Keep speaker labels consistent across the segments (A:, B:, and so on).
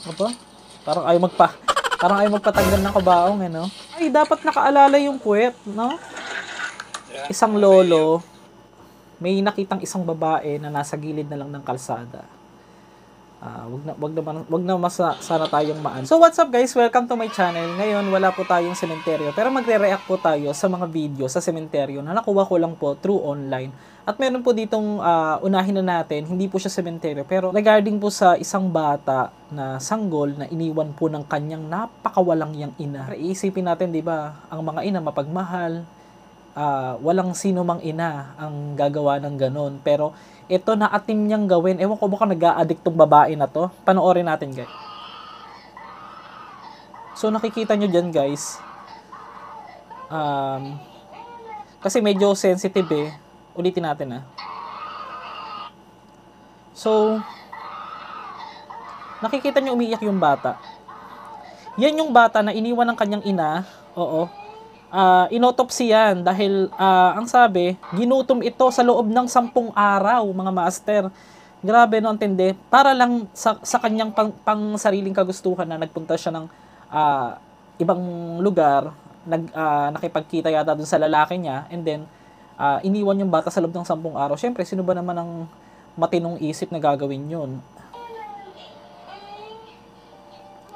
A: Aba, parang ayaw parang ayaw magpatanggal ng kabaong, eh, no? Ay, dapat nakaalala yung puwet, no? Isang lolo, may nakitang isang babae na nasa gilid na lang ng kalsada. Wag na sana tayong So what's up guys, welcome to my channel. Ngayon wala po tayong sementeryo, pero magre-react po tayo sa mga video sa sementeryo na nakuha ko lang po through online. At meron po ditong unahin na natin, hindi po siya sementeryo, pero regarding po sa isang bata na sanggol na iniwan po ng kanyang napakawalang yang ina. Iisipin natin, 'di ba, ang mga ina mapagmahal, walang sino mang ina ang gagawa ng ganun. Pero ito na atim niyang gawin. Ewan ko baka nag-a-addict tong babae na to. Panoorin natin, guys. So nakikita nyo dyan, guys. Kasi medyo sensitive eh. Ulitin natin So nakikita nyo umiiyak yung bata. Yan yung bata na iniwan ng kanyang ina. Oo. Inotopsy yan dahil ang sabi, ginutom ito sa loob ng 10 araw, mga master. Grabe, no, antindi. Para lang sa kanyang pang sariling kagustuhan na nagpunta siya ng ibang lugar, nakipagkita yata dun sa lalaki niya, and then iniwan yung bata sa loob ng 10 araw. Syempre, sino ba naman ang matinong isip na gagawin yun?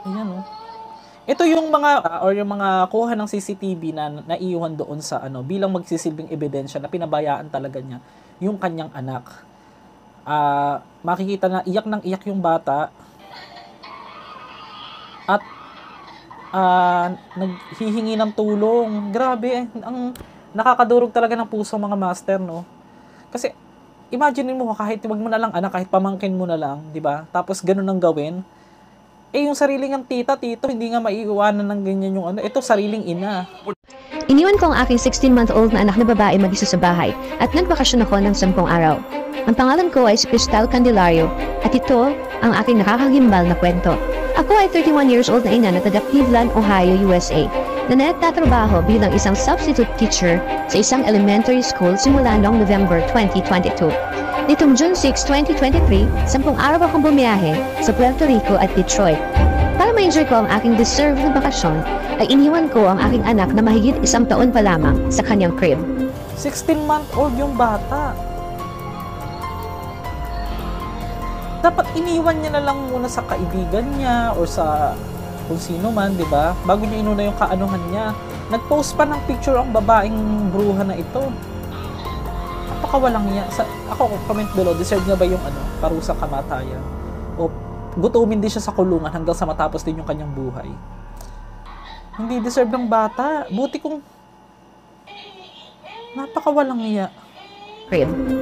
A: Ayan, no. Ito yung mga or yung mga kuha ng CCTV na naiiwan doon sa bilang magsisilbing ebidensya na pinabayaan talaga niya yung kanyang anak. Makikita na iyak ng iyak yung bata at naghihingi ng tulong. Grabe, ang nakakadurog talaga ng puso, mga master, no? Kasi imagine mo, kahit wag mo na lang anak, kahit pamangkin mo na lang, 'di ba? Tapos ganun ang gawin. Yung sariling ang tita, tito, hindi nga maiiwanan ng ganyan yung ito, sariling ina.
B: Iniwan ko ang aking 16-month-old na anak na babae mag-isa sa bahay at nagbakasyon ako ng 10 araw. Ang pangalan ko ay si Cristal Candelario at ito ang aking nakakagimbal na kwento. Ako ay 31 years old na ina na taga Cleveland, Ohio, USA na nagtatrabaho bilang isang substitute teacher sa isang elementary school simula noong November 2022. Nitong June 6, 2023, 10 araw akong bumiyahe sa Puerto Rico at Detroit. Para ma-enjoy ko ang aking deserved na bakasyon, ay iniwan ko ang aking anak na mahigit 1 taon pa lamang sa kanyang crib.
A: 16-month-old yung bata. Dapat iniwan niya na lang muna sa kaibigan niya or sa kung sino man, di ba? Bago niya inuna yung kaanuhan niya. Nag-post pa ng picture ang babaeng bruha na ito. Napakawalang niya. Ako, comment below, deserve niya ba yung parusang kamatayan? O gutumin din siya sa kulungan hanggang sa matapos din yung kanyang buhay? Hindi deserve ng bata. Buti kung napakawalang niya.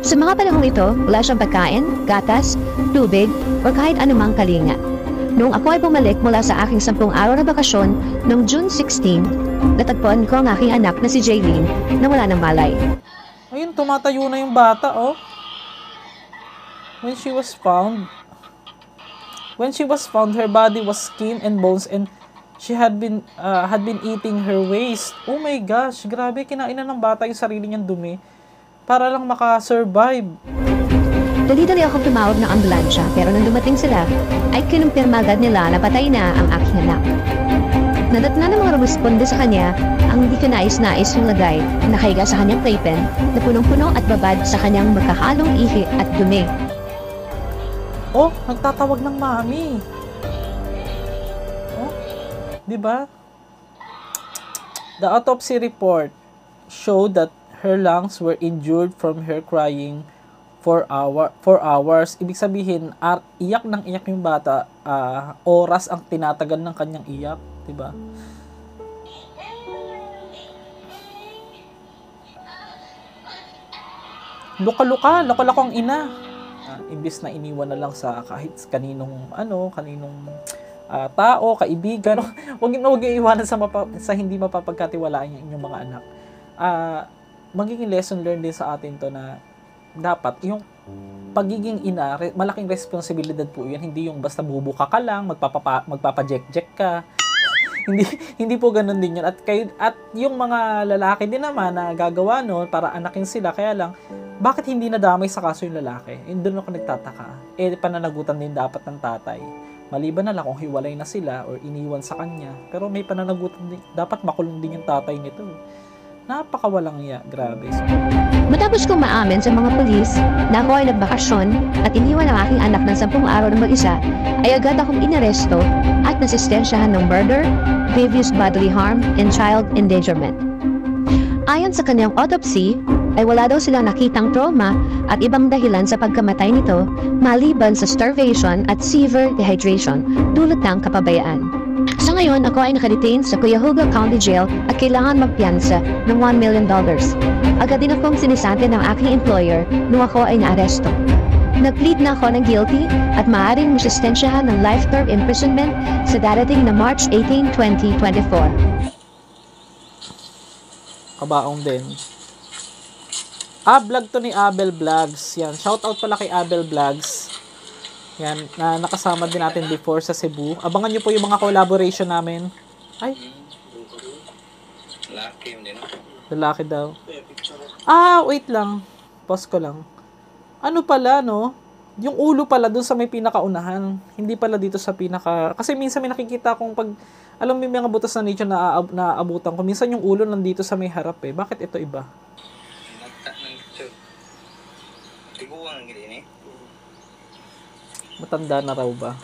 B: Sa mga panahong ito, wala siyang pagkain, gatas, tubig, o kahit anumang kalinga. Noong ako ay bumalik mula sa aking 10 araw na bakasyon noong June 16, natagpuan ko ang aking anak na si Jaylene na wala ng malay.
A: Ayun, tumatayo na yung bata, oh. When she was found, her body was skin and bones and she had been eating her waist. Oh my gosh, grabe, kinain na ng bata yung sarili niyang dumi para lang makasurvive.
B: Dali-dali akong tumawag ng ambulansya pero nang dumating sila, ay kinumpirma agad nila na patay na ang aking anak. Nadatna ng mga rumisponde sa kanya ang hindi ko nais-nais yung lagay na nakahiga sa kanyang playpen na punong-puno at babad sa kanyang magkahalong ihi at dumi.
A: Oh, nagtatawag ng mami. Oh, di ba? The autopsy report showed that her lungs were injured from her crying for hours. Ibig sabihin, iyak ng iyak yung bata, oras ang tinatagal ng kanyang iyak, di ba? Luka-luka ang ina. Imbis na iniwan na lang sa kahit kaninong tao, kaibigan, wag iiwanan sa hindi mapapagkatiwalaan yung inyong mga anak. Magiging lesson learned din sa atin to na dapat yung pagiging ina, malaking responsibilidad po yan. Hindi yung basta bubuka ka lang, magpapajek-jek ka. hindi po ganun din yun. At yung mga lalaki din naman na gagawa noon para anakin sila, kaya lang, bakit hindi nadamay sa kaso yung lalaki? Doon ako nagtataka. Pananagutan din dapat ng tatay. Maliban na lang kung hiwalay na sila or iniwan sa kanya. Pero may pananagutan din. Dapat makulong din yung tatay nito. Napakawalang iya. Grabe.
B: Matapos kong maamin sa mga pulis na ako ay nagbakasyon at iniwan ang aking anak ng 10 araw ng mag-isa, ay agad akong inaresto at nasistensyahan ng murder, grievous bodily harm, and child endangerment. Ayon sa kanyang autopsy, ay wala daw silang nakitang trauma at ibang dahilan sa pagkamatay nito maliban sa starvation at severe dehydration dulot ng kapabayaan. Sa ngayon, ako ay nakadetain sa Cuyahoga County Jail at kailangan magpiyansa ng $1 million. Agad din akong sinisante ng aking employer nung ako ay naaresto. Nag-plead na ako ng guilty at maaaring masistensyahan ng life term imprisonment sa darating na March 18, 2024.
A: Kabaong din. Vlog to ni Abel Vlogs. Yan. Shoutout pala kay Abel Vlogs. Yan. Na nakasama din natin before sa Cebu. Abangan nyo po yung mga collaboration namin. Ay. Lalaki daw. Wait lang. Pause ko lang. Ano pala, no? Yung ulo pala dun sa may pinakaunahan. Hindi pala dito sa pinaka... Kasi minsan may nakikita akong pag... Alam mo yung mga butas na nature na naabutan ko. Minsan yung ulo nandito sa may harap eh. Bakit ito iba? Matanda na raw ba?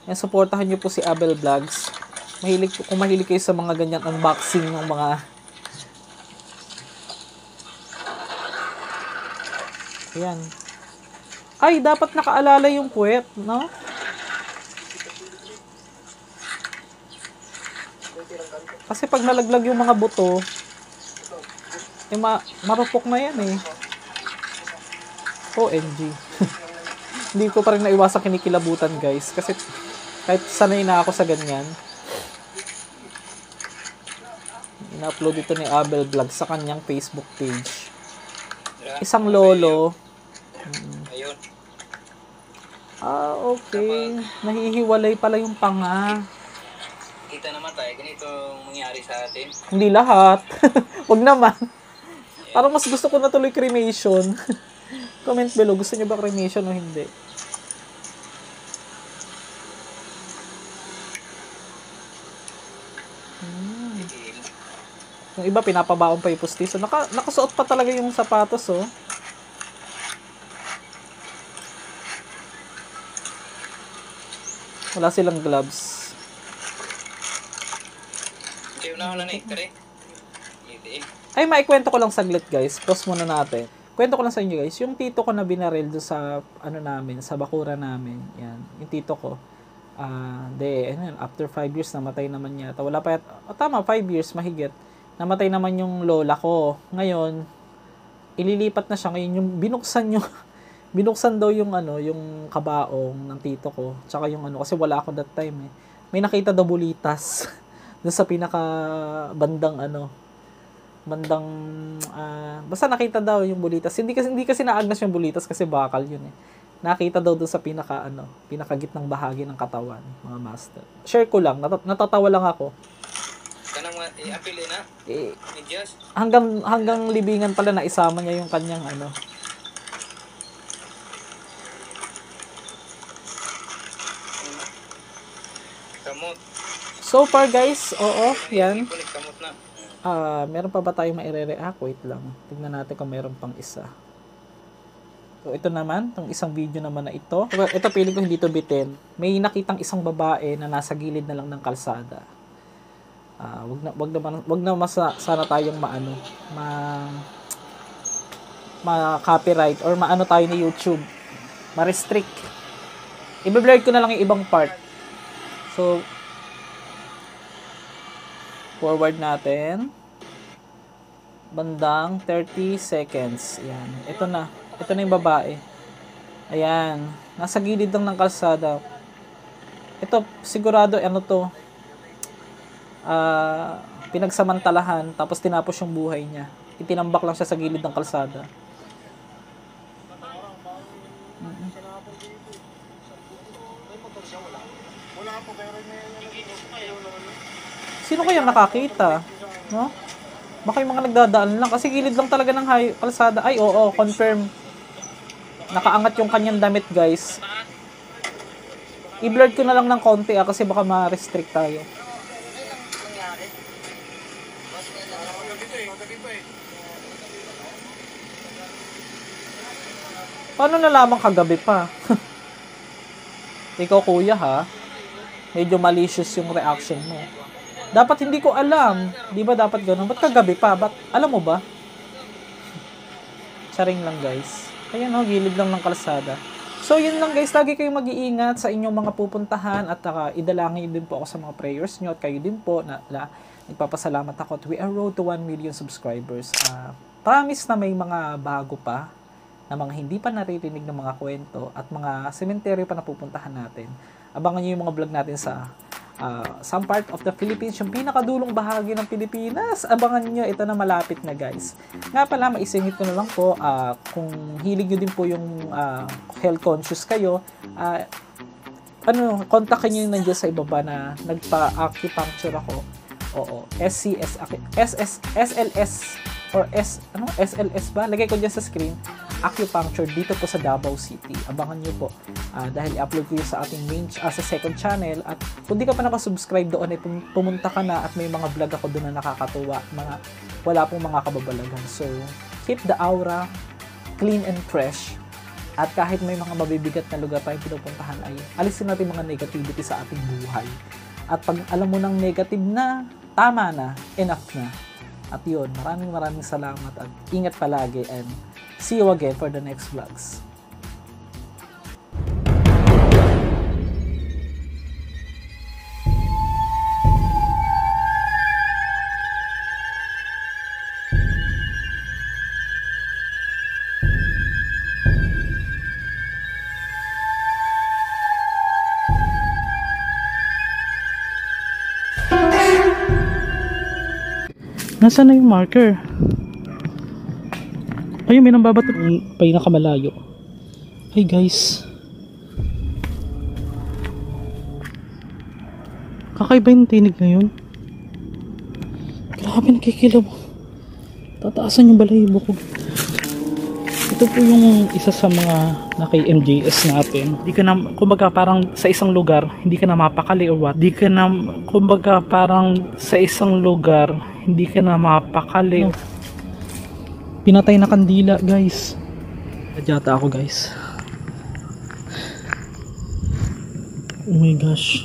A: Yan, supportahan nyo po si Abel Vlogs. Kung mahilig kayo sa mga ganyan unboxing ng mga... Ayan. Ay, dapat nakaalala yung puwet, no? Kasi pag nalaglag yung mga buto, marupok na yan eh. OMG. Hindi ko pa rin naiwasang kinikilabutan, guys. Kasi kahit sanay na ako sa ganyan. Ina-upload ito ni Abel Vlog sa kanyang Facebook page. Isang lolo. Okay. Nahihiwalay pala yung panga.
C: Kita naman tayo, ganito mangyari sa atin.
A: Hindi lahat. Wag naman. Parang mas gusto ko na tuloy cremation. Comment below, gusto niyo ba cremation o hindi? Yung iba pinapabaon pa yung pustiso. Nakasuot pa talaga yung sapatos, oh. Wala silang gloves. Ay, maikwento ko lang saglit, guys. Pause muna natin. Kwento ko lang sa inyo, guys. Yung tito ko na binaril do sa, sa bakura namin. Yan. Yung tito ko. After 5 years, namatay naman niya. Wala pa tama, 5 years, mahigit. Namatay naman yung lola ko. Ngayon, ililipat na siya. Ngayon, yung binuksan daw yung yung kabaong ng tito ko. Tsaka yung kasi wala ako that time eh. May nakita daw bulitas doon sa pinaka basta nakita daw yung bulitas. Hindi kasi naagnas yung bulitas kasi bakal yun eh. Nakita daw doon sa pinakagitnang bahagi ng katawan, mga master. Share ko lang, natatawa lang ako.
C: Kanang i-apili na?
A: Hanggang libingan pala na isama niya yung kanyang
C: Kamot.
A: So far guys, oo, yan.
C: Kamot na.
A: Meron pa ba tayong maire-react? Wait lang. Tingnan natin kung meron pang isa. So, ito naman, itong isang video naman na ito. Ito, piling ko hindi to bitin. May nakitang isang babae na nasa gilid na lang ng kalsada. Wag na sana tayong ma-copyright or maano tayo ni YouTube. Ma-restrict. I-blur ko na lang yung ibang part. So, forward natin. Bandang 30 seconds. Ayan. Ito na yung babae. Ayan. Nasa gilid lang ng kalsada. Ito, sigurado, pinagsamantalahan, tapos tinapos yung buhay niya. Itinambak lang siya sa gilid ng kalsada. Sino kaya nakakita? No? Baka yung mga nagdadaan lang. Kasi gilid lang talaga ng kalsada. Ay, oo, confirm. Nakaangat yung kanyang damit, guys. I-blur ko na lang ng konti kasi baka ma-restrict tayo. Paano nalaman kagabi pa? Ikaw kuya ha, medyo malicious yung reaction mo. Dapat hindi ko alam. Di ba dapat ganun? Ba't kagabi pa? Ba't alam mo ba? Charing lang guys. Ayan o, gilid lang ng kalsada. So yun lang guys, lagi kayong mag-iingat sa inyong mga pupuntahan at idalangin din po ako sa mga prayers nyo at kayo din po na nagpapasalamat ako at we are road to 1 million subscribers. Promise na may mga bago pa na mga hindi pa naririnig ng mga kwento at mga sementeryo pa na pupuntahan natin. Abangan nyo yung mga vlog natin sa some part of the Philippines, yung pinakadulong bahagi ng Pilipinas. Abangan nyo, ito na malapit na guys. Nga pala, maisingit ko na lang po, kung hilig nyo din po yung health conscious kayo, kontakin nyo yung nandiyan sa ibaba na nagpa-acupuncture ako. Oo, SLS or SLS ba? Lagay ko dyan sa screen. Acupuncture dito po sa Davao City. Abangan nyo po dahil i-upload ko yun sa ating main sa second channel at kung di ka pa nakasubscribe doon ay pumunta ka na at may mga vlog ako doon na nakakatuwa, wala pong mga kababalagan. So keep the aura clean and fresh at kahit may mga mabibigat na lugar tayong pinupuntahan ay alisin natin mga negativity sa ating buhay at pag alam mo ng negative na, tama na, enough na. At yun, maraming salamat at ingat palagi and see you again for the next vlogs. Nasaan na yung marker? Ayun, may nambabato pinakamalayo. Hey guys. Kakaiba yung tinig na yun. Grabe, nakikilaw. Tataasan yung balahibo ko. Ito po yung isa sa mga naki-MJS natin. Di ka na, kumbaga parang sa isang lugar, hindi ka na mapakali or what. Di ka na, kumbaga parang sa isang lugar, hindi ka na mapakali. Pinatay na kandila guys. Nadyata ako guys. Oh my gosh.